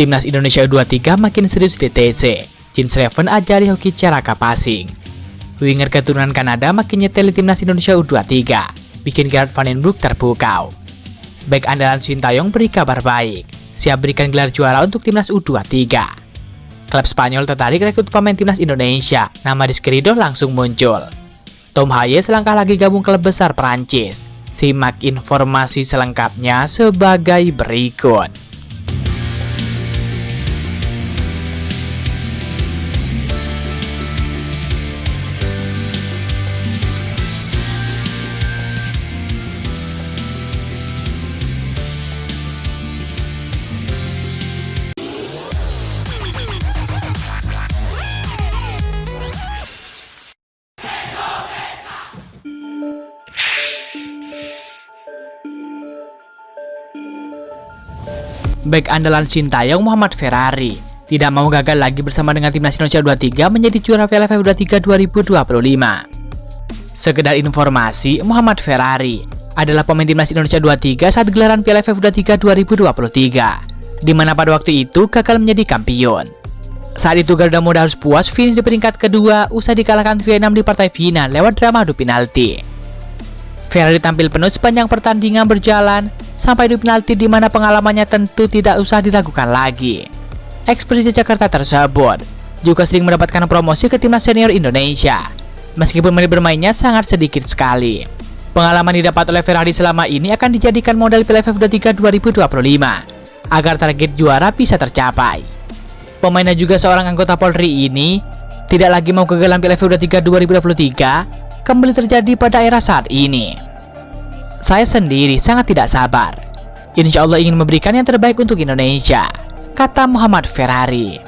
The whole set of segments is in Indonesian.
Timnas Indonesia U23 makin serius di TC. Jens Reven ajari hoki cara passing. Winger keturunan Kanada makin nyetel di Timnas Indonesia U23, bikin Gerard Van den Broek terpukau. Bek andalan Sintayong beri kabar baik, siap berikan gelar juara untuk Timnas U23. Klub Spanyol tertarik rekrut pemain Timnas Indonesia, nama Rizky Ridho langsung muncul. Tom Haye selangkah lagi gabung klub besar Prancis. Simak informasi selengkapnya sebagai berikut. Bek andalan Sintayong Muhammad Ferrari tidak mau gagal lagi bersama dengan Timnas Indonesia U23 menjadi juara Piala AFF U23 2025. Sekedar informasi, Muhammad Ferrari adalah pemain Timnas Indonesia U23 saat gelaran Piala AFF U23 2023, di mana pada waktu itu gagal menjadi kampion. Saat itu Garuda Muda harus puas finish di peringkat kedua usai dikalahkan Vietnam di partai final lewat drama adu penalti. Ferrari tampil penuh sepanjang pertandingan berjalan sampai di penalti, di mana pengalamannya tentu tidak usah diragukan lagi. Persija Jakarta tersebut juga sering mendapatkan promosi ke timnas senior Indonesia, meskipun menit bermainnya sangat sedikit sekali. Pengalaman didapat oleh Ferrari selama ini akan dijadikan modal Piala AFF U23 2025 agar target juara bisa tercapai. Pemainnya juga seorang anggota Polri ini tidak lagi mau kegagalan Piala AFF U23 2023 kembali terjadi pada era saat ini. Saya sendiri sangat tidak sabar. Insya Allah ingin memberikan yang terbaik untuk Indonesia, kata Muhammad Ferrari.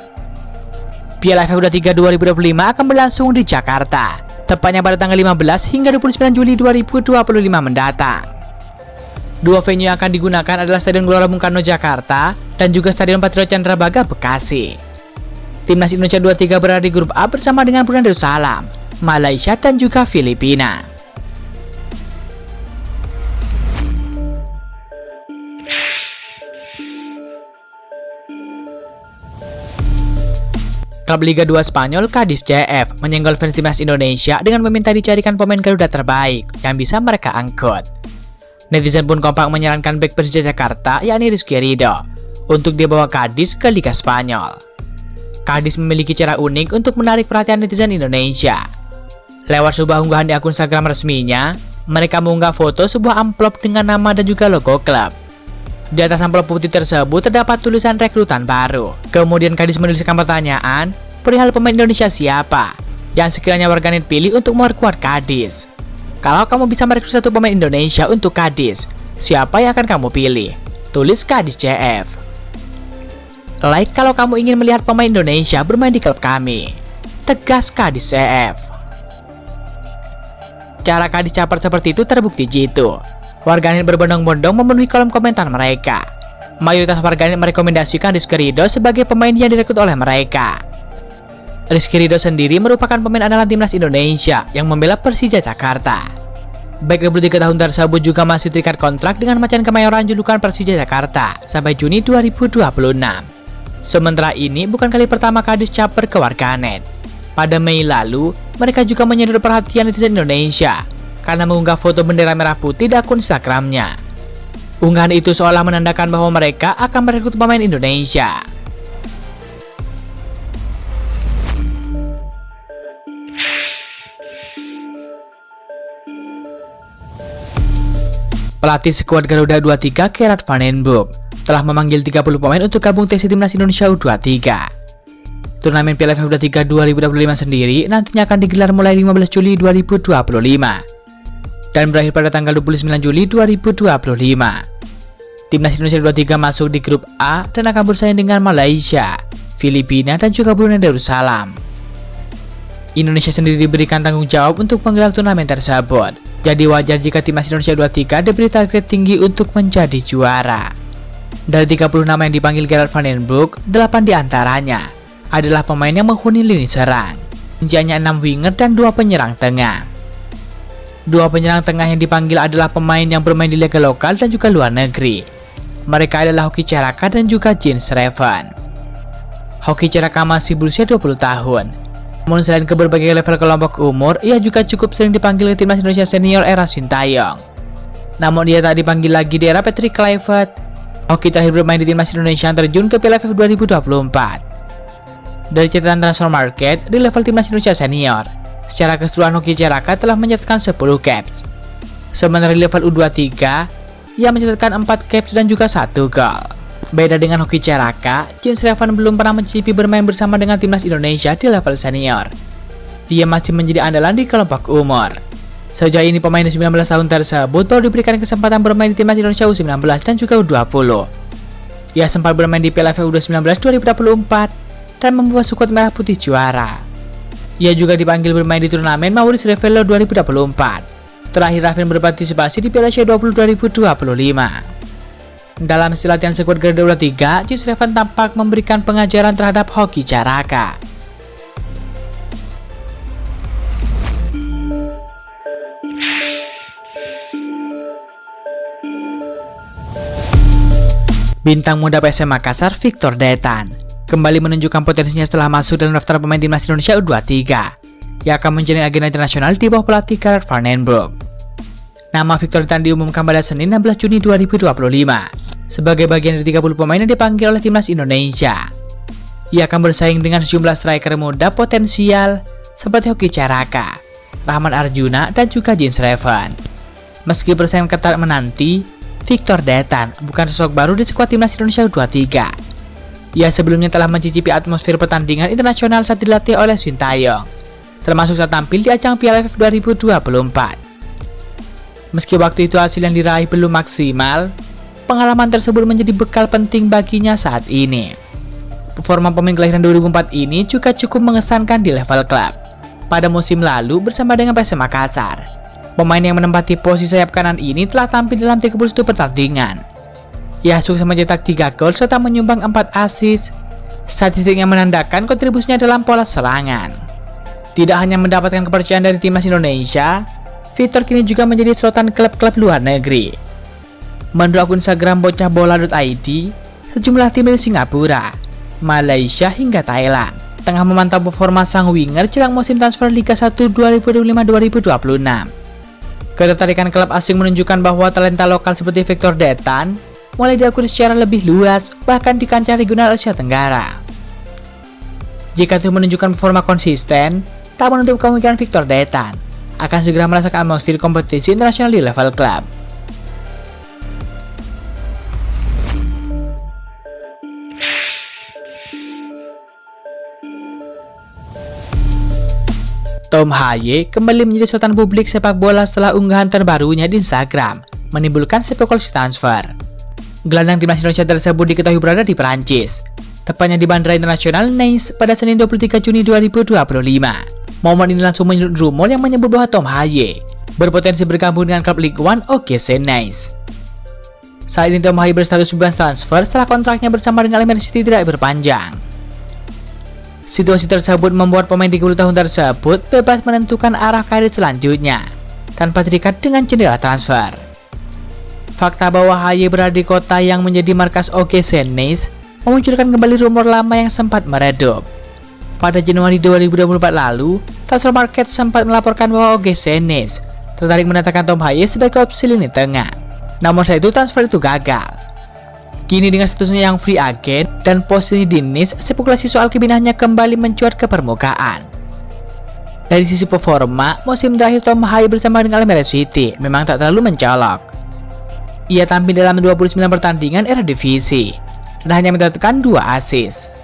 Piala AFF U23 2025 akan berlangsung di Jakarta, tepatnya pada tanggal 15 hingga 29 Juli 2025 mendatang. Dua venue yang akan digunakan adalah Stadion Gelora Bung Karno Jakarta dan juga Stadion Patriot Candrabaga Bekasi. Timnas Indonesia U23 berada di grup A bersama dengan Brunei Darussalam, Malaysia dan juga Filipina. Klub Liga 2 Spanyol Cadiz CF menyenggol fans Timnas Indonesia dengan meminta dicarikan pemain Garuda terbaik yang bisa mereka angkut. Netizen pun kompak menyarankan bek Persija Jakarta yakni Rizky Ridho untuk dibawa Cadiz ke Liga Spanyol. Cadiz memiliki cara unik untuk menarik perhatian netizen Indonesia. Lewat sebuah unggahan di akun Instagram resminya, mereka mengunggah foto sebuah amplop dengan nama dan juga logo klub. Di atas amplop putih tersebut terdapat tulisan rekrutan baru. Kemudian Cadiz menuliskan pertanyaan perihal pemain Indonesia siapa yang sekiranya warganet pilih untuk memperkuat Cadiz. Kalau kamu bisa merekrut satu pemain Indonesia untuk Cadiz, siapa yang akan kamu pilih? Tulis Cadiz CF. Like kalau kamu ingin melihat pemain Indonesia bermain di klub kami, tegas Cadiz CF. Cara Cadiz caper seperti itu terbukti jitu. Warganet berbondong-bondong memenuhi kolom komentar mereka. Mayoritas warganet merekomendasikan Rizky Ridho sebagai pemain yang direkrut oleh mereka. Rizky Ridho sendiri merupakan pemain andalan Timnas Indonesia yang membela Persija Jakarta. Bek 23 tahun tersebut juga masih terikat kontrak dengan Macan Kemayoran julukan Persija Jakarta sampai Juni 2026. Sementara ini bukan kali pertama Cadiz caper ke warganet. Pada Mei lalu, mereka juga menyedot perhatian netizen Indonesia karena mengunggah foto bendera merah putih di akun Instagramnya. Unggahan itu seolah menandakan bahwa mereka akan merekrut pemain Indonesia. Pelatih skuad Garuda 23 Gerard Van den Broek telah memanggil 30 pemain untuk gabung TC Timnas Indonesia U23. Turnamen Piala AFF U23 2025 sendiri nantinya akan digelar mulai 15 Juli 2025 dan berakhir pada tanggal 29 Juli 2025. Timnas Indonesia U23 masuk di grup A dan akan bersaing dengan Malaysia, Filipina dan juga Brunei Darussalam. Indonesia sendiri diberikan tanggung jawab untuk menggelar turnamen tersebut. Jadi wajar jika Timnas Indonesia U23 diberi target tinggi untuk menjadi juara. Dari 30 nama yang dipanggil Gerard Van den Broek, 8 diantaranya adalah pemain yang menghuni lini serang. Rinciannya 6 winger dan 2 penyerang tengah. Dua penyerang tengah yang dipanggil adalah pemain yang bermain di liga lokal dan juga luar negeri. Mereka adalah Hoki Caraka dan juga Jens Reven. Hoki Caraka masih berusia 20 tahun. Namun selain ke berbagai level kelompok umur, ia juga cukup sering dipanggil ke timnas Indonesia senior era Sintayong. Namun ia tak dipanggil lagi di era Patrick Kluivert. Hoki terakhir bermain di timnas Indonesia terjun ke Piala AFF 2024. Dari catatan transfer market di level timnas Indonesia senior, secara keseluruhan Hoki Caraka telah mencatatkan 10 caps. Sementara di level U23, ia mencatatkan 4 caps dan juga 1 gol. Beda dengan Hoki Caraka, Jens Revan belum pernah mencicipi bermain bersama dengan timnas Indonesia di level senior. Ia masih menjadi andalan di kelompok umur. Sejauh ini pemain 19 tahun tersebut baru diberikan kesempatan bermain di timnas Indonesia U19 dan juga U20. Ia sempat bermain di Piala AFF U19 2024 dan membawa skuad merah putih juara. Ia juga dipanggil bermain di turnamen Maurice Revello 2024. Terakhir Raffin berpartisipasi di Piala Asia 2025. Dalam sesi latihan skuad Garuda U23, Jens Revan tampak memberikan pengajaran terhadap Hoki Caraka. Bintang muda PSM Makassar Victor Detan kembali menunjukkan potensinya setelah masuk dalam daftar pemain timnas Indonesia U23 yang akan menjalani agenda internasional di bawah pelatih Gerard van den Broek. Nama Victor Detan diumumkan pada Senin 16 Juni 2025 sebagai bagian dari 30 pemain yang dipanggil oleh timnas Indonesia. Ia akan bersaing dengan sejumlah striker muda potensial seperti Hoki Caraka, Rahman Arjuna, dan juga Jens Revan. Meski persaingan ketat menanti, Victor Detan bukan sosok baru di skuad timnas Indonesia U23. Ia sebelumnya telah mencicipi atmosfer pertandingan internasional saat dilatih oleh Sintayong, termasuk saat tampil di ajang Piala AFF 2024. Meski waktu itu hasil yang diraih belum maksimal, pengalaman tersebut menjadi bekal penting baginya saat ini. Performa pemain kelahiran 2004 ini juga cukup mengesankan di level klub. Pada musim lalu bersama dengan PSM Makassar, pemain yang menempati posisi sayap kanan ini telah tampil dalam 31 pertandingan. Ia sukses mencetak 3 gol serta menyumbang 4 assist, statistik yang menandakan kontribusinya dalam pola serangan. Tidak hanya mendapatkan kepercayaan dari timnas Indonesia, Victor kini juga menjadi sorotan klub-klub luar negeri. Menurut akun Instagram bocahbola.id, sejumlah tim dari Singapura, Malaysia hingga Thailand tengah memantau performa sang winger jelang musim transfer Liga 1 2025-2026. Ketertarikan klub asing menunjukkan bahwa talenta lokal seperti Victor Detan mulai diakui secara lebih luas bahkan di kancah regional Asia Tenggara. Jika terus menunjukkan performa konsisten, tak menutup kemungkinan Victor Detan akan segera merasakan atmosfer kompetisi internasional di level klub. Tom Haye kembali menjadi sorotan publik sepak bola setelah unggahan terbarunya di Instagram menimbulkan spekulasi transfer. Gelandang timnas Indonesia tersebut diketahui berada di Perancis, tepatnya di Bandara Internasional Nice pada Senin 23 Juni 2025. Momen ini langsung menyulut rumor yang menyebut bahwa Tom Haye berpotensi bergabung dengan klub Ligue 1 OGC Nice. Saat ini Tom Haye berstatus bebas transfer setelah kontraknya bersama dengan Al City tidak berpanjang. Situasi tersebut membuat pemain 30 tahun tersebut bebas menentukan arah karir selanjutnya tanpa terikat dengan jendela transfer. Fakta bahwa Haye berada di kota yang menjadi markas OGC Nice memunculkan kembali rumor lama yang sempat meredup. Pada Januari 2024 lalu, Transfer Market sempat melaporkan bahwa OGC Nice tertarik mendatangkan Tom Haye sebagai opsi lini tengah. Namun saat itu transfer itu gagal. Kini dengan statusnya yang free agent dan posisi di Nice, spekulasi soal kepindahannya kembali mencuat ke permukaan. Dari sisi performa, musim terakhir Tom Haye bersama dengan Al City memang tak terlalu mencolok. Ia tampil dalam 29 pertandingan Eredivisie dan hanya mencatatkan 2 assist.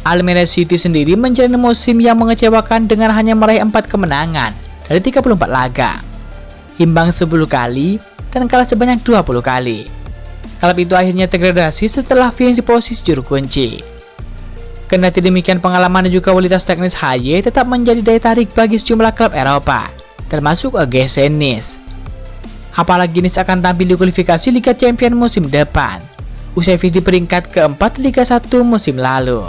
Al City sendiri menjalani musim yang mengecewakan dengan hanya meraih 4 kemenangan dari 34 laga, imbang 10 kali dan kalah sebanyak 20 kali. Klub itu akhirnya degradasi setelah finish di posisi juru kunci. Kendati demikian, pengalaman dan juga kualitas teknis Haye tetap menjadi daya tarik bagi sejumlah klub Eropa, termasuk OGC Nice. Apalagi Nice akan tampil di kualifikasi Liga Champions musim depan, usai finish di peringkat keempat Liga 1 musim lalu.